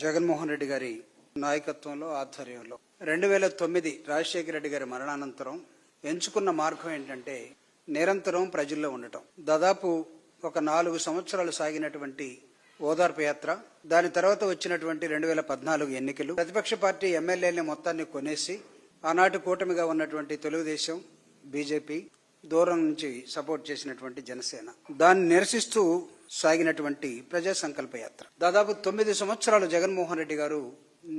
జగన్మోహన్ రెడ్డి గారి నాయకత్వంలో ఆధ్వర్యంలో 2009 రాజశేఖర రెడ్డి గారి మరణానంతరం ఎంచుకున్న మార్గం ఏంటంటే నిరంతరం ప్రజల్లో ఉండటం. దాదాపు ఒక 4 సంవత్సరాలు సాగినటువంటి ఓదార్పు యాత్ర, దాని తర్వాత వచ్చినటువంటి 2014 ఎన్నికలు, ప్రతిపక్ష పార్టీ ఎమ్మెల్యేలని మొత్తాన్ని కొనేసి ఆనాటి కూటమిగా ఉన్నటువంటి తెలుగుదేశం, బీజేపీ, దూరం నుంచి సపోర్ట్ చేసినటువంటి జనసేన, దాన్ని నిరసిస్తూ సాగినటువంటి ప్రజా సంకల్ప యాత్ర. దాదాపు 9 సంవత్సరాలు జగన్మోహన్ రెడ్డి గారు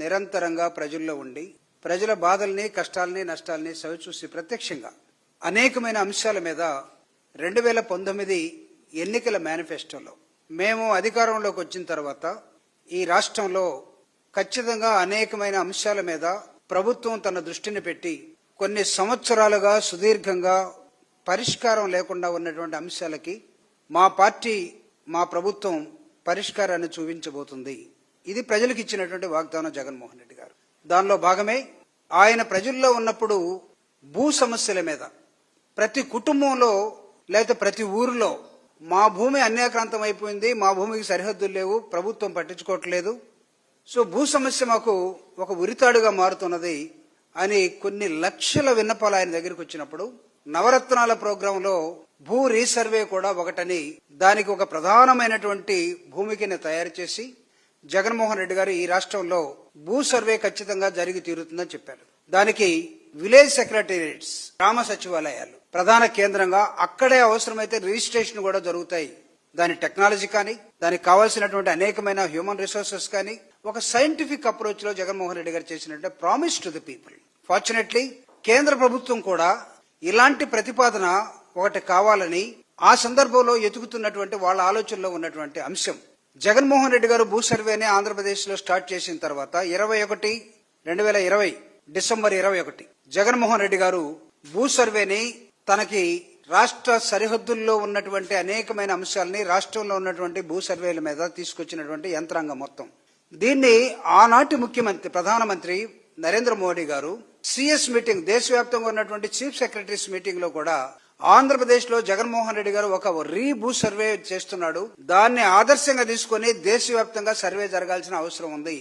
నిరంతరంగా ప్రజల్లో ఉండి ప్రజల బాధల్ని, కష్టాలని, నష్టాలని సవిచూసి ప్రత్యక్షంగా అనేకమైన అంశాల మీద 2019 ఎన్నికల మేనిఫెస్టోలో మేము అధికారంలోకి వచ్చిన తర్వాత ఈ రాష్ట్రంలో ఖచ్చితంగా అనేకమైన అంశాల మీద ప్రభుత్వం తన దృష్టిని పెట్టి కొన్ని సంవత్సరాలుగా సుదీర్ఘంగా పరిష్కారం లేకుండా ఉన్నటువంటి అంశాలకి మా పార్టీ, మా ప్రభుత్వం పరిష్కారాన్ని చూపించబోతుంది. ఇది ప్రజలకు ఇచ్చినటువంటి వాగ్దానం జగన్మోహన్ రెడ్డి గారు. దానిలో భాగమే ఆయన ప్రజల్లో ఉన్నప్పుడు భూ సమస్యల మీద ప్రతి కుటుంబంలో లేదా ప్రతి ఊరిలో మా భూమి అన్యాక్రాంతం అయిపోయింది, మా భూమికి సరిహద్దులు లేవు, ప్రభుత్వం పట్టించుకోవట్లేదు, సో భూ సమస్య మాకు ఒక ఉరితాడుగా మారుతున్నది అని కొన్ని లక్షల విన్నపాలు ఆయన దగ్గరికి వచ్చినప్పుడు నవరత్నాల ప్రోగ్రాంలో భూ రీసర్వే కూడా ఒకటని దానికి ఒక ప్రధానమైనటువంటి భూమికని తయారు చేసి జగన్మోహన్ రెడ్డి గారు ఈ రాష్ట్రంలో భూ సర్వే ఖచ్చితంగా జరిగి తీరుతుందని చెప్పారు. దానికి విలేజ్ సెక్రటేరియట్స్, గ్రామ సచివాలయాలు ప్రధాన కేంద్రంగా అక్కడే అవసరమైతే రిజిస్ట్రేషన్ కూడా జరుగుతాయి. దాని టెక్నాలజీ కానీ, దానికి కావాల్సినటువంటి అనేకమైన హ్యూమన్ రిసోర్సెస్ కానీ ఒక సైంటిఫిక్ అప్రోచ్ లో జగన్మోహన్ రెడ్డి గారు చేసినట్టు promise to the people. Fortunately కేంద్ర ప్రభుత్వం కూడా ఇలాంటి ప్రతిపాదన ఒకటి కావాలని ఆ సందర్భంలో ఎదుగుతున్నటువంటి వాళ్ళ ఆలోచనలో ఉన్నటువంటి అంశం. జగన్మోహన్ రెడ్డి గారు భూ సర్వేని ఆంధ్రప్రదేశ్ లో స్టార్ట్ చేసిన తర్వాత 2020 డిసెంబర్ 21 జగన్మోహన్ రెడ్డి గారు భూ సర్వేని తనకి రాష్ట్ర సరిహద్దుల్లో ఉన్నటువంటి అనేకమైన అంశాలని రాష్ట్రంలో ఉన్నటువంటి భూ సర్వేల మీద తీసుకొచ్చినటువంటి యంత్రాంగం మొత్తం. దీన్ని ఆనాటి ముఖ్యమంత్రి, ప్రధానమంత్రి నరేంద్ర మోడీ గారు సిఎస్ మీటింగ్, దేశవ్యాప్తంగా ఉన్నటువంటి చీఫ్ సెక్రటరీస్ మీటింగ్ లో కూడా ఆంధ్రప్రదేశ్ లో జగన్మోహన్ రెడ్డి గారు ఒక భూ సర్వే చేస్తున్నాడు, దాన్ని ఆదర్శంగా తీసుకుని దేశవ్యాప్తంగా సర్వే జరగాల్సిన అవసరం ఉంది.